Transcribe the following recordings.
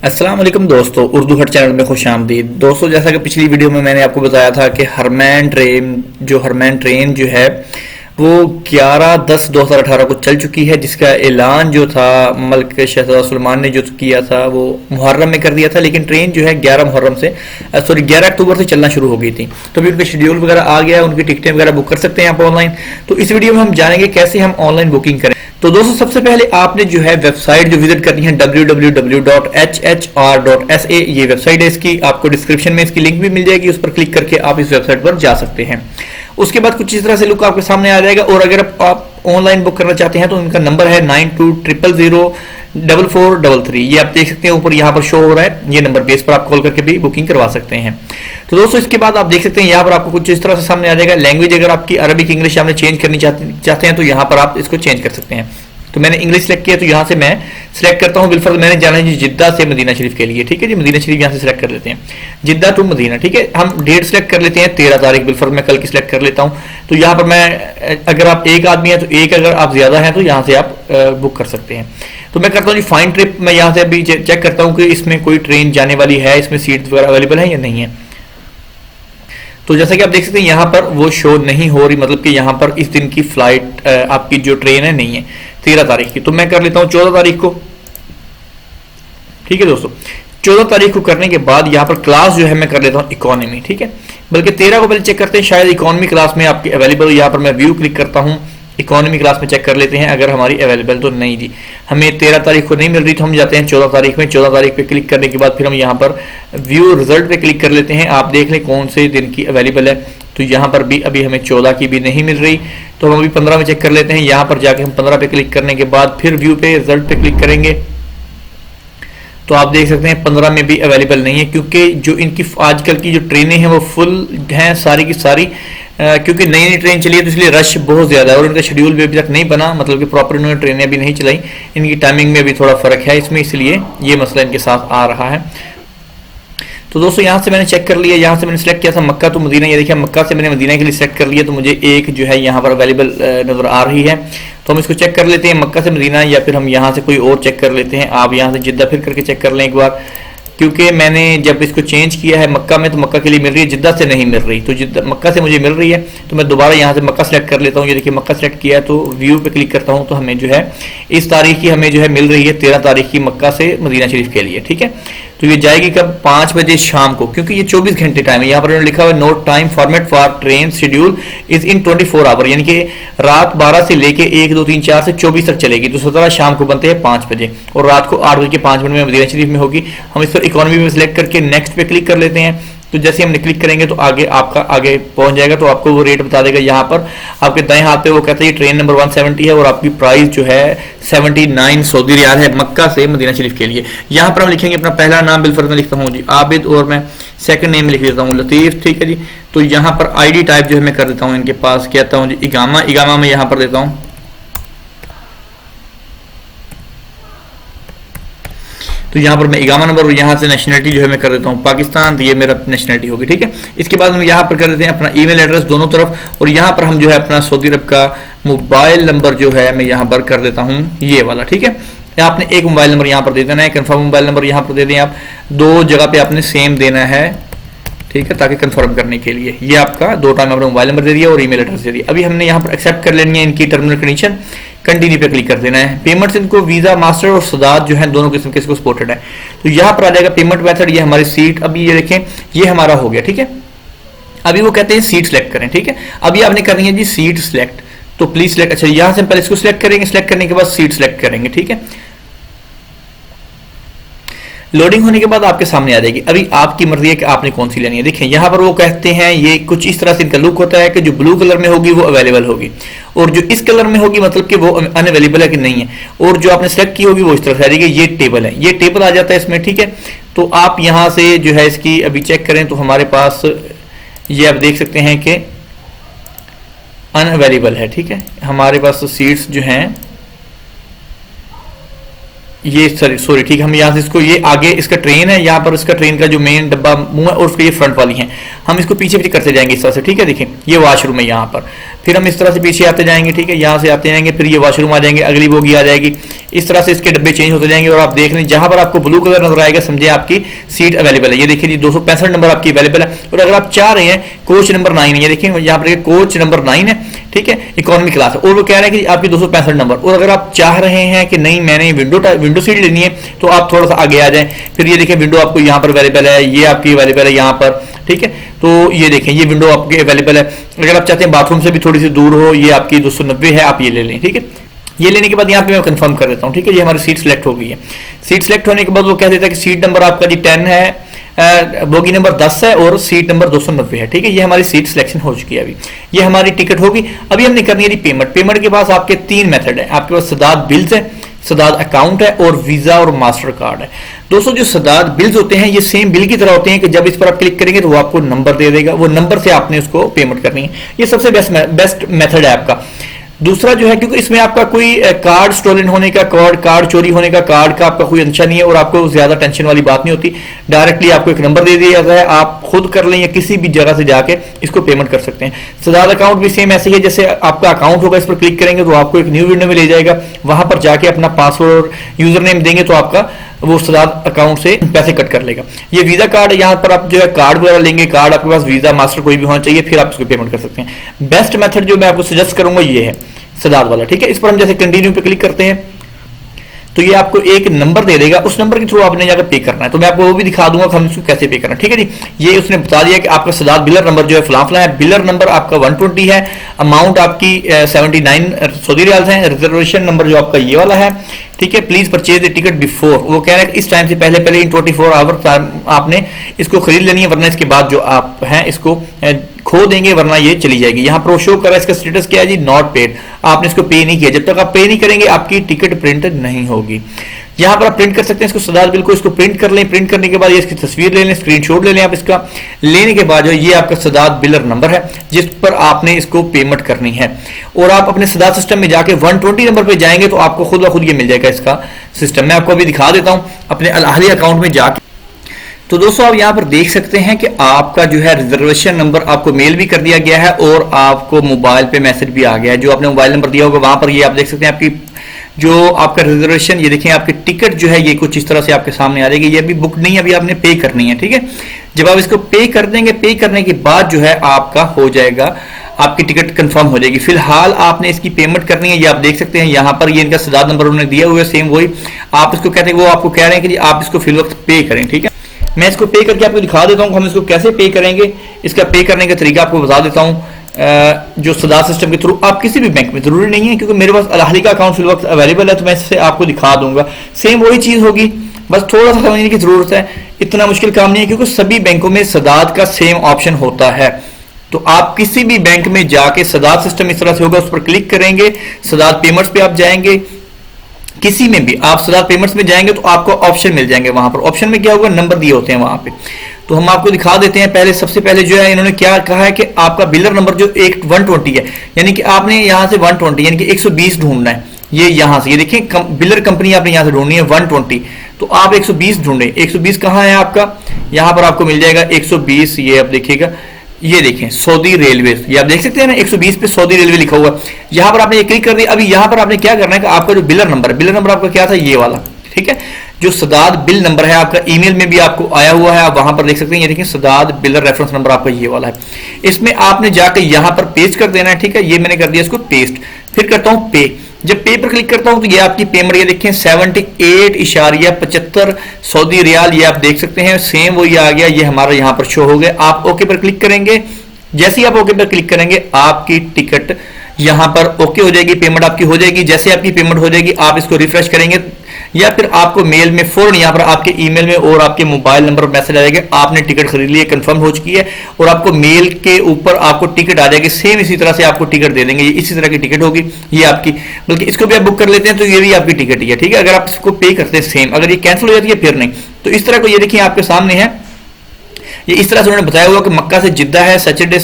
अस्सलाम वालेकुम दोस्तों, उर्दू हट चैनल में खुश आमदीद। दोस्तों, जैसा कि पिछली वीडियो में मैंने आपको बताया था कि हरमैन ट्रेन जो है वो 11/10/2018 को चल चुकी है, जिसका ऐलान जो था मलिक शहजादा सुलेमान ने जो किया था वो मुहर्रम में कर दिया था, लेकिन ट्रेन जो है 11 अक्टूबर से चलना शुरू हो गई थी। तो अभी उनका शेड्यूल वगैरह आ गया, उनकी टिकटें वगैरह बुक कर सकते हैं आप ऑनलाइन। तो इस वीडियो में हम जानेंगे कैसे हम ऑनलाइन बुकिंग करें। तो दोस्तों, सबसे पहले आपने जो है वेबसाइट जो विजिट करनी है www.hhr.sa, ये वेबसाइट है इसकी, आपको डिस्क्रिप्शन में इसकी लिंक भी मिल जाएगी, उस पर क्लिक करके आप इस वेबसाइट पर जा सकते हैं। उसके बाद कुछ इस तरह से लुक आपके सामने आ जाएगा। और अगर आप ऑनलाइन बुक करना चाहते हैं तो इनका नंबर है 92000443। ये आप देख सकते हैं ऊपर यहाँ पर शो हो रहा है, ये नंबर बेस पर आप कॉल करके भी बुकिंग करवा सकते हैं। तो दोस्तों, इसके बाद आप देख सकते हैं यहाँ पर आपको कुछ इस तरह से सामने आ जाएगा। लैंग्वेज अगर आपकी अरबिक इंग्लिश आपने चेंज करनी चाहते हैं तो यहाँ पर आप इसको चेंज कर सकते हैं। तो मैंने इंग्लिश सेलेक्ट किया, तो यहाँ से मैं सिलेक्ट करता हूँ बिलफर्ज मैंने जाना है जी जिद्दा से मदीना शरीफ के लिए। ठीक है जी, मदीना शरीफ यहाँ से सिलेक्ट कर लेते हैं, जिद्दा टू मदीना। ठीक है, हम डेट सेलेक्ट कर लेते हैं 13 तारीख, बिलफर्ज मैं कल की सिलेक्ट कर लेता हूँ। तो यहाँ पर मैं, अगर आप एक आदमी है तो एक, अगर आप ज्यादा हैं तो यहाँ से आप बुक कर सकते हैं। तो मैं करता हूँ जी फाइन ट्रिप। मैं यहाँ से अभी चेक करता हूँ कि इसमें कोई ट्रेन जाने वाली है, इसमें सीट वगैरह अवेलेबल है या नहीं है। तो जैसा कि आप देख सकते हैं यहाँ पर वो शो नहीं हो रही, मतलब कि यहाँ पर इस दिन की फ्लाइट आपकी जो ट्रेन है नहीं है 13 तारीख की। तो मैं कर लेता हूँ 14 तारीख को। ठीक है दोस्तों, 14 तारीख को करने के बाद यहाँ पर क्लास जो है मैं कर लेता हूँ इकोनॉमी। ठीक है, बल्कि 13 को पहले चेक करते हैं, शायद इकोनॉमी क्लास में आपकी अवेलेबल हो। यहाँ पर मैं व्यू क्लिक करता हूँ, इकोनॉमी क्लास में चेक कर लेते हैं अगर हमारी अवेलेबल। तो नहीं जी, हमें 13 तारीख को नहीं मिल रही, तो हम जाते हैं 14 तारीख में। 14 तारीख पे क्लिक करने के बाद फिर हम यहाँ पर व्यू रिजल्ट पे क्लिक कर लेते हैं। आप देख लें कौन से दिन की अवेलेबल है। तो यहाँ पर भी अभी हमें 14 की भी नहीं मिल रही, तो हम अभी 15 में चेक कर लेते हैं। यहाँ पर जाके हम 15 पे क्लिक करने के बाद फिर व्यू पे रिजल्ट पे क्लिक करेंगे, तो आप देख सकते हैं 15 में भी अवेलेबल नहीं है, क्योंकि जो इनकी आजकल की जो ट्रेनें हैं वो फुल हैं सारी की सारी, क्योंकि नई नई ट्रेन चली है तो इसलिए रश बहुत ज़्यादा है और इनका शेड्यूल भी अभी तक नहीं बना, मतलब कि प्रॉपर इन्होंने ट्रेनें अभी नहीं चलाई। इनकी टाइमिंग में भी थोड़ा फ़र्क है इसमें, इसलिए ये मसला इनके साथ आ रहा है। तो दोस्तों, यहाँ से मैंने चेक कर लिया, यहाँ से मैंने सेलेक्ट किया था मक्का टू मदीना। ये देखिए, मक्का से मैंने मदीना के लिए सेलेक्ट कर लिया, तो मुझे एक जो है यहाँ पर अवेलेबल नज़र आ रही है। तो हम इसको चेक कर लेते हैं मक्का से मदीना, या फिर हम यहाँ से कोई और चेक कर लेते हैं। आप यहाँ से जिद्दा फिर करके चेक कर लें एक बार, क्योंकि मैंने जब इसको चेंज किया है मक्का में तो मक्का के लिए मिल रही है, जिद्दा से नहीं मिल रही। तो जिद्दा मक्का से मुझे मिल रही है, तो मैं दोबारा यहाँ से मक्का सेलेक्ट कर लेता हूँ। ये देखिए, मक्का सेलेक्ट किया है, तो व्यू पे क्लिक करता हूँ, तो हमें जो है इस तारीख की हमें जो है मिल रही है 13 तारीख की मक्का से मदीना शरीफ के लिए। ठीक है, तो ये जाएगी कब? 5 बजे शाम को, क्योंकि ये 24 घंटे टाइम है। यहाँ पर उन्होंने लिखा हुआ note time format for train schedule is in 24 hour, यानी कि रात 12 से लेके 1, 2, 3, 4 से 24 तक चलेगी। तो 17 शाम को बनते हैं 5 बजे, और रात को 8 बज के 5 मिनट में मदीना शरीफ में होगी। हम इस पर इकोनॉमी में सिलेक्ट करके नेक्स्ट पे क्लिक कर लेते हैं। तो जैसे हम क्लिक करेंगे तो आगे आपका आगे पहुंच जाएगा, तो आपको वो रेट बता देगा। यहाँ पर आपके दाएं हाथ पे वो कहता है ट्रेन नंबर 170 है, और आपकी प्राइस जो है 79 सऊदी रियाल है मक्का से मदीना शरीफ के लिए। यहाँ पर हम लिखेंगे अपना पहला नाम, बिलफर्ज में लिखता हूँ जी आबिद, और मैं सेकंड नेम लिख देता हूँ लतीफ। ठीक है जी, तो यहाँ पर आईडी टाइप जो है मैं कर देता हूँ इनके पास, कहता हूँ जी इगामा में यहाँ पर देता हूँ। तो यहाँ पर मैं इगामा नंबर, और यहाँ से नेशनलिटी जो है मैं कर देता हूँ पाकिस्तान, तो ये मेरा नेशनलिटी होगी। ठीक है, इसके बाद हम यहाँ पर कर देते हैं अपना ईमेल एड्रेस दोनों तरफ, और यहाँ पर हम जो है अपना सऊदी अरब का मोबाइल नंबर जो है मैं यहाँ पर कर देता हूँ ये वाला। ठीक है, आपने एक मोबाइल नंबर यहाँ पर दे देना है, कंफर्म मोबाइल नंबर यहाँ पर दे दें आप। 2 जगह पे आपने सेम देना है, ठीक है, ताकि कंफर्म करने के लिए। ये आपका 2 टाइम आपने मोबाइल नंबर दे दिया और ईमेल एड्रेस दे दिया। अभी हमने यहाँ पर एक्सेप्ट कर लेनी है इनकी टर्मिनल कंडीशन, कंटिन्यू पे क्लिक कर देना है। पेमेंट्स इनको वीजा मास्टर और सदात जो है दोनों किस्म के इसको सपोर्टेड है। तो यहाँ पर आ जाएगा पेमेंट मेथड, ये हमारी सीट। अभी ये देखें, ये हमारा हो गया। ठीक है, अभी वो कहते हैं सीट सेलेक्ट करें। ठीक है, अभी आपने करनी है जी सीट सेलेक्ट, तो प्लीज सेलेक्ट। अच्छा, यहाँ से पहले इसको सिलेक्ट करेंगे, सिलेक्ट करने के बाद सीट सेलेक्ट करेंगे। ठीक है, लोडिंग होने के बाद आपके सामने आ जाएगी। अभी आपकी मर्जी है कि आपने कौन सी लेनी है। देखें, यहाँ पर वो कहते हैं, ये कुछ इस तरह से इनका लुक होता है कि जो ब्लू कलर में होगी वो अवेलेबल होगी, और जो इस कलर में होगी मतलब कि वो अनअवेलेबल है कि नहीं है, और जो आपने सेलेक्ट की होगी वो इस तरह से आ जाएगी। ये टेबल है, ये टेबल आ जाता है इसमें। ठीक है, तो आप यहाँ से जो है इसकी अभी चेक करें तो हमारे पास ये आप देख सकते हैं कि अनअवेलेबल है। ठीक है, हमारे पास सीट्स जो हैं ये सॉरी ठीक है, हम यहाँ से इसको, ये आगे इसका ट्रेन है, यहाँ पर इसका ट्रेन का जो मेन डब्बा वाला मुंह है और उसके ये फ्रंट वाली है। हम इसको पीछे पीछे करते जाएंगे इस तरह से, ठीक है। देखिए ये वॉशरूम है यहाँ पर, फिर हम इस तरह से पीछे आते जाएंगे, ठीक है, यहाँ से आते जाएंगे, फिर ये वॉशरूम आ जाएंगे, अगली बोगी आ जाएगी। इस तरह से इसके डब्बे चेंज होते जाएंगे और आप देख लें जहां पर आपको ब्लू कलर नजर आएगा समझे आपकी सीट अवेलेबल है। ये देखिए जी 265 नंबर आपकी अवेलेबल है। और अगर आप चाह रहे हैं कोच नंबर 9 है, ये देखिए यहाँ पर कोच नंबर 9 है, ठीक है, इकोनॉमी क्लास है, और वो कह रहे हैं कि आपकी 265 नंबर। और अगर आप चाह रहे हैं कि नहीं मैंने विंडो सीट लेनी है तो आप थोड़ा सा आगे आ जाएं, फिर ये देखिए विंडो आपको यहाँ पर अवेलेबल है, ये आपकी अवेलेबल है यहाँ पर, ठीक है। तो ये देखें ये विंडो आपकी अवेलेबल है। अगर आप चाहते हैं बाथरूम से भी थोड़ी सी दूर हो, ये आपकी 290 है, आप ये ले लें, ठीक है। ये लेने के बाद यहाँ पे मैं कंफर्म कर देता हूँ, ठीक है। ये हमारी सीट सिलेक्ट हो गई है। सीट सिलेक्ट होने के बाद वो कह देता है कि सीट नंबर आपका जी 10 है, बोगी नंबर 10 है और सीट नंबर 290 है, ठीक है। ये हमारी सीट सिलेक्शन हो चुकी है। अभी ये हमारी टिकट होगी। अभी हमने करनी है पेमेंट। पेमेंट के पास आपके 3 मेथड है। आपके पास सदाद बिल्स है, सदाद अकाउंट है और वीजा और मास्टर कार्ड है। दोस्तों जो सदाद बिल्स होते हैं ये सेम बिल की तरह होते हैं कि जब इस पर आप क्लिक करेंगे तो वो आपको नंबर दे देगा, वो नंबर से आपने उसको पेमेंट करनी है। ये सबसे बेस्ट मेथड है आपका। दूसरा जो है क्योंकि इसमें आपका कोई कार्ड स्टोलन होने का, कार्ड चोरी होने का, कार्ड का आपका कोई अंशा नहीं है और आपको ज्यादा टेंशन वाली बात नहीं होती। डायरेक्टली आपको एक नंबर दे दिया जाता है, आप खुद कर लें या किसी भी जगह से जाके इसको पेमेंट कर सकते हैं। सदाद अकाउंट भी सेम ऐसे ही है, जैसे आपका अकाउंट होगा, इस पर क्लिक करेंगे तो आपको एक न्यू विंडो में ले जाएगा, वहां पर जाके अपना पासवर्ड यूजर नेम देंगे तो आपका वो सदाद अकाउंट से पैसे कट कर लेगा। ये वीजा कार्ड, यहाँ पर आप जो है कार्ड वगैरह लेंगे, कार्ड आपके पास वीजा मास्टर कोई भी होना चाहिए, फिर आप इसको पेमेंट कर सकते हैं। बेस्ट मेथड जो मैं आपको सजेस्ट करूंगा ये है सदाद वाला, ठीक है। इस पर हम जैसे कंटिन्यू पे क्लिक करते हैं तो ये आपको एक नंबर दे देगा, उस नंबर के थ्रू आपने जाकर पे करना है। तो मैं आपको वो भी दिखा दूंगा कि हम इसको कैसे पे करना है, ठीक है जी। ये उसने बता दिया कि आपका सदाद बिलर नंबर जो है फलाफला है, बिलर नंबर आपका 120 है, अमाउंट आपकी 79 सऊदी रियाल है, रिजर्वेशन नंबर जो आपका ये वाला है, ठीक है। Please purchase the ticket before, वो कह रहे हैं इस टाइम से पहले इन 24 आवर आपने इसको खरीद लेनी है, वरना इसके बाद जो आप हैं इसको खो देंगे, वरना ये चली जाएगी। यहाँ पर शो कर रहा है, इसका स्टेटस क्या है जी, नॉट पेड। आपने इसको पे नहीं किया, जब तक आप पे नहीं करेंगे आपकी टिकट प्रिंट नहीं होगी। यहाँ पर आप प्रिंट कर सकते हैं इसको, सदाद बिल को इसको प्रिंट कर लें। प्रिंट करने के बाद ये इसकी तस्वीर ले लें, स्क्रीनशॉट ले लें आप इसका। लेने के बाद जो ये आपका सदाद बिलर नंबर है जिस पर आपने इसको पेमेंट करनी है, और आप अपने सदाद सिस्टम में जाके 120 नंबर पे जाएंगे तो आपको खुद ब खुद ये मिल जाएगा इसका सिस्टम। मैं आपको अभी दिखा देता हूँ अपने अल अहली अकाउंट में जाके। तो दोस्तों आप यहाँ पर देख सकते हैं कि आपका जो है रिजर्वेशन नंबर आपको मेल भी कर दिया गया है और आपको मोबाइल पे मैसेज भी आ गया है। जो आपने मोबाइल नंबर दिया होगा वहां पर ये आप देख सकते हैं आपकी जो आपका रिजर्वेशन, ये देखिए आपकी टिकट जो है ये कुछ इस तरह से आपके सामने आ जाएगी। ये अभी बुक नहीं है, अभी आपने पे करनी है, ठीक है। जब आप इसको पे कर देंगे, पे करने के बाद जो है आपका हो जाएगा, आपकी टिकट कंफर्म हो जाएगी। फिलहाल आपने इसकी पेमेंट करनी है, ये आप देख सकते हैं यहाँ पर ये इनका सदाद नंबर उन्होंने दिया हुआ है, सेम वही आप इसको कहते हैं, वो आपको कह रहे हैं कि आप इसको फिल वक्त पे करें, ठीक है। मैं इसको पे करके आपको दिखा देता हूँ हम इसको कैसे पे करेंगे। इसका पे करने का तरीका आपको बता देता हूँ। जो सदाद सिस्टम के थ्रू आप किसी भी बैंक में, जरूरी नहीं है क्योंकि मेरे पास अल अहली का अकाउंट फिल वक्त अवेलेबल है, तो मैं इससे आपको दिखा दूंगा। सेम वही चीज होगी, बस थोड़ा सा समझने की जरूरत है, इतना मुश्किल काम नहीं है क्योंकि सभी बैंकों में सदाद का सेम ऑप्शन होता है। तो आप किसी भी बैंक में जाके सदाद सिस्टम इस तरह से होगा, उस पर क्लिक करेंगे, सदाद पेमेंट्स पे आप जाएंगे, किसी में भी आप सदाद पेमेंट्स में जाएंगे तो आपको ऑप्शन मिल जाएंगे। वहां पर ऑप्शन में क्या होगा, नंबर दिए होते हैं वहां पे। तो हम आपको दिखा देते हैं। पहले सबसे पहले जो है इन्होंने क्या कहा है कि आपका बिलर नंबर जो 120 है, यानी कि आपने यहां से 120 यानी कि 120 ढूंढना है। ये यहां से, ये देखिए बिलर कंपनी आपने यहां से ढूंढनी है 120, तो आप 120 ढूंढे। 120 कहां है आपका, यहां पर आपको मिल जाएगा 120। ये आप देखिएगा, ये देखें सऊदी रेलवे, ये आप देख सकते हैं ना 120 पे सऊदी रेलवे लिखा हुआ। यहां पर आपने ये क्लिक कर दिया। अभी यहां पर आपने क्या करना है कि आपका जो बिलर नंबर आपका क्या था, ये वाला, ठीक है। जो सदाद बिल नंबर है आपका ईमेल में भी आपको आया हुआ है, आप वहां पर देख सकते हैं। ये देखिए सदाद बिलर रेफरेंस नंबर आपका ये वाला है, इसमें आपने जाकर यहां पर पेस्ट कर देना है, ठीक है। ये मैंने कर दिया इसको पेस्ट। फिर करता हूं पे। जब पे पर क्लिक करता हूं तो ये आपकी पेमेंट, ये देखें 78.75 सऊदी रियाल, ये आप देख सकते हैं सेम वही आ गया, ये हमारा यहां पर शो हो गया। आप ओके पर क्लिक करेंगे, जैसे ही आप ओके पर क्लिक करेंगे आपकी टिकट यहां पर ओके हो जाएगी, पेमेंट आपकी हो जाएगी। जैसे आपकी पेमेंट हो जाएगी आप इसको रिफ्रेश करेंगे या फिर आपको मेल में फौरन यहाँ पर आपके ईमेल में और आपके मोबाइल नंबर मैसेज आ जाएगा, आपने टिकट खरीद ली है, कंफर्म हो चुकी है, और आपको मेल के ऊपर आपको टिकट आ जाएगी। सेम इसी तरह से आपको टिकट दे देंगे, ये इसी तरह की टिकट होगी ये आपकी। बल्कि इसको भी आप बुक कर लेते हैं तो ये भी आपकी टिकट ही है, ठीक है। अगर आप इसको पे करते हैं सेम, अगर ये कैंसिल हो जाती है फिर नहीं। तो इस तरह को ये देखिए आपके सामने है ये इस तरह से उन्होंने बताया हुआ कि मक्का से जिद्दा है, सैटरडे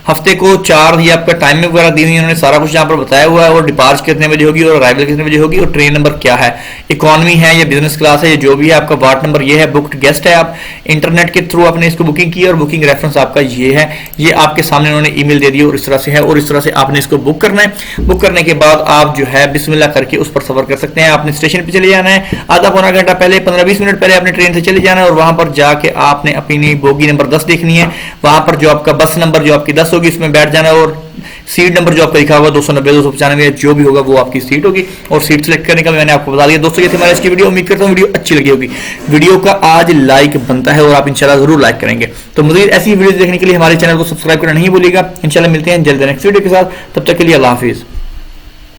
हफ्ते को 4 ये आपका टाइमिंग वगैरह दी हुई, उन्होंने सारा कुछ यहाँ पर बताया हुआ है, और डिपार्च कितने बजे होगी और अराइवल कितने बजे होगी, और ट्रेन नंबर क्या है, इकोनॉमी है या बिजनेस क्लास है, ये जो भी है, आपका वार्ड नंबर ये है, बुक्ड गेस्ट है, आप इंटरनेट के थ्रू आपने इसको बुकिंग की और बुकिंग रेफरेंस आपका ये है, ये आपके सामने उन्होंने ईमेल दे दी और इस तरह से है, और इस तरह से आपने इसको बुक करना है। बुक करने के बाद आप जो है बिस्मिल्लाह करके उस पर सफर कर सकते हैं। आपने स्टेशन पे चले जाना है, आधा पौना घंटा पहले, 15-20 मिनट पहले आपने ट्रेन से चले जाना है, और वहां पर जाके आपने अपनी बोगी नंबर 10 देखनी है, वहां पर जो आपका बस नंबर जो आपकी 10 होगी उसमें बैठ जाना है, और सीट नंबर जो आपका लिखा होगा 290 295 जो भी होगा वो आपकी सीट होगी, और सीट सेलेक्ट करने का मैंने आपको बता दिया। दोस्तों ये थी हमारी आज की वीडियो, उम्मीद करता हूँ वीडियो अच्छी लगी होगी। वीडियो का आज लाइक बनता है और आप इंशाल्लाह जरूर लाइक करेंगे। तो मज़ीद ऐसी वीडियो देखने के लिए हमारे चैनल को सब्सक्राइब करना नहीं भूलिएगा। इंशाल्लाह मिलते हैं जल्द नेक्स्ट वीडियो के साथ, तब तक के लिए अल्लाह हाफिज़।